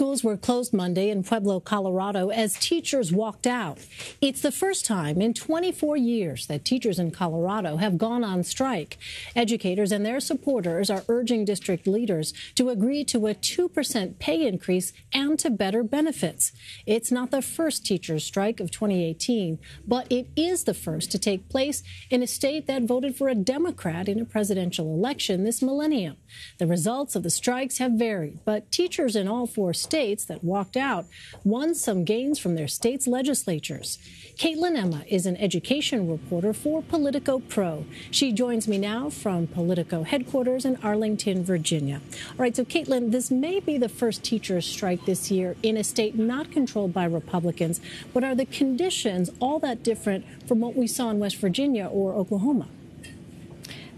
Schools were closed Monday in Pueblo, Colorado, as teachers walked out. It's the first time in 24 years that teachers in Colorado have gone on strike. Educators and their supporters are urging district leaders to agree to a 2% pay increase and to better benefits. It's not the first teachers' strike of 2018, but it is the first to take place in a state that voted for a Democrat in a presidential election this millennium. The results of the strikes have varied, but teachers in all four states that walked out won some gains from their states' legislatures. Caitlin Emma is an education reporter for Politico Pro. She joins me now from Politico headquarters in Arlington, Virginia. All right, so Caitlin, this may be the first teachers' strike this year in a state not controlled by Republicans, but are the conditions all that different from what we saw in West Virginia or Oklahoma?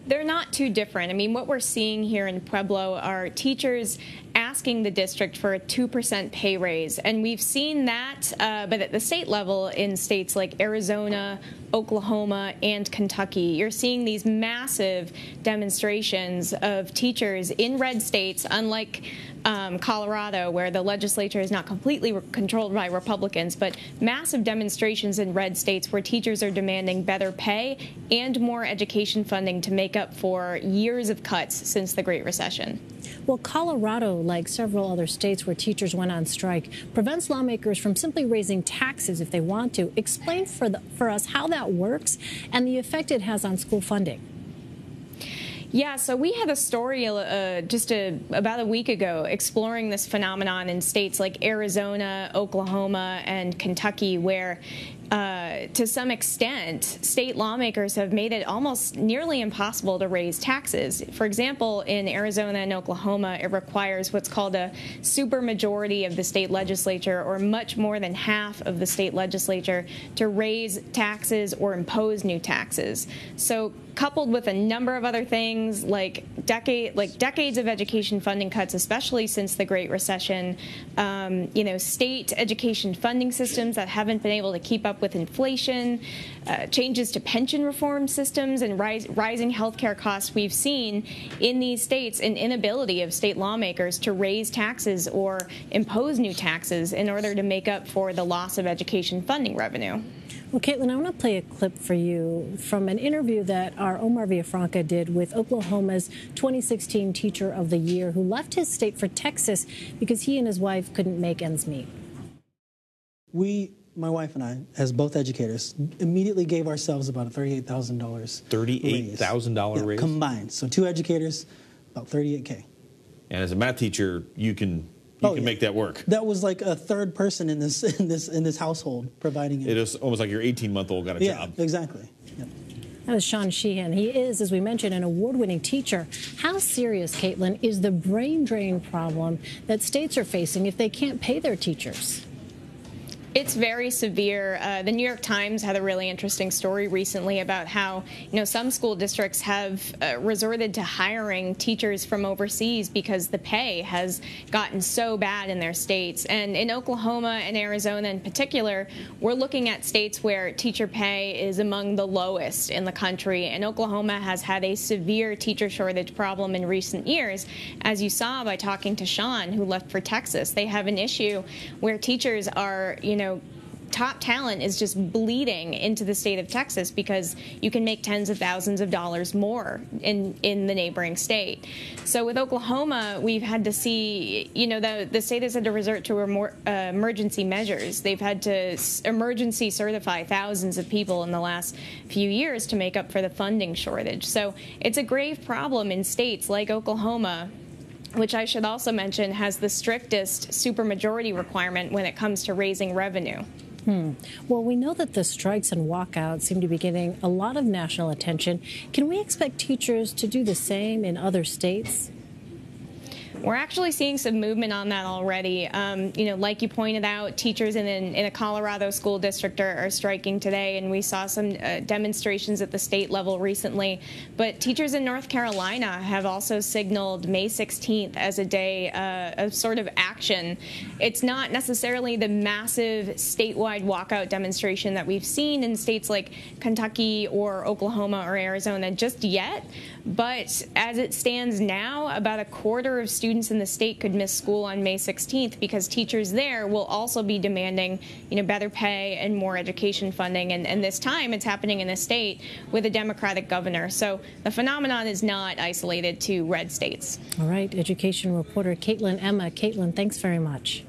They're not too different. I mean, what we're seeing here in Pueblo are teachers asking the district for a 2% pay raise. And we've seen that, but at the state level in states like Arizona, Oklahoma, and Kentucky, you're seeing these massive demonstrations of teachers in red states, unlike Colorado, where the legislature is not completely controlled by Republicans, but massive demonstrations in red states where teachers are demanding better pay and more education funding to make up for years of cuts since the Great Recession. Well, Colorado, like several other states where teachers went on strike, prevents lawmakers from simply raising taxes if they want to. Explain for us how that works and the effect it has on school funding. Yeah, so we had a story about a week ago exploring this phenomenon in states like Arizona, Oklahoma, and Kentucky, where to some extent, state lawmakers have made it almost nearly impossible to raise taxes. For example, in Arizona and Oklahoma, it requires what's called a supermajority of the state legislature, or much more than half of the state legislature, to raise taxes or impose new taxes. So coupled with a number of other things like decades of education funding cuts, especially since the Great Recession, state education funding systems that haven't been able to keep up with inflation, changes to pension reform systems, and rising health care costs, we've seen in these states an inability of state lawmakers to raise taxes or impose new taxes in order to make up for the loss of education funding revenue. Well, Caitlin, I want to play a clip for you from an interview that our Omar Villafranca did with Oklahoma's 2016 Teacher of the Year, who left his state for Texas because he and his wife couldn't make ends meet. My wife and I, as both educators, immediately gave ourselves about a $38,000 $38,000 raise? Combined. So two educators, about $38K. And as a math teacher, you can make that work. That was like a third person in this household providing it. It is almost like your 18-month-old got a job. Yeah, exactly. Yep. That was Sean Sheehan. He is, as we mentioned, an award-winning teacher. How serious, Caitlin, is the brain drain problem that states are facing if they can't pay their teachers? It's very severe. The New York Times had a really interesting story recently about how, some school districts have resorted to hiring teachers from overseas because the pay has gotten so bad in their states. And in Oklahoma and Arizona in particular, we're looking at states where teacher pay is among the lowest in the country. And Oklahoma has had a severe teacher shortage problem in recent years. As you saw by talking to Sean, who left for Texas, they have an issue where teachers are, top talent is just bleeding into the state of Texas because you can make tens of thousands of dollars more in the neighboring state. So with Oklahoma, we've had to see, the state has had to resort to emergency measures. They've had to emergency certify thousands of people in the last few years to make up for the funding shortage. So it's a grave problem in states like Oklahoma, which I should also mention has the strictest supermajority requirement when it comes to raising revenue. Well, we know that the strikes and walkouts seem to be getting a lot of national attention. Can we expect teachers to do the same in other states? We're actually seeing some movement on that already. Like you pointed out, teachers in a Colorado school district are striking today, and we saw some demonstrations at the state level recently. But teachers in North Carolina have also signaled May 16th as a day of sort of action. It's not necessarily the massive statewide walkout demonstration that we've seen in states like Kentucky or Oklahoma or Arizona just yet, but as it stands now, about a quarter of students students in the state could miss school on May 16th because teachers there will also be demanding, better pay and more education funding. And this time it's happening in a state with a Democratic governor. So the phenomenon is not isolated to red states. All right, education reporter Caitlin Emma. Caitlin, thanks very much.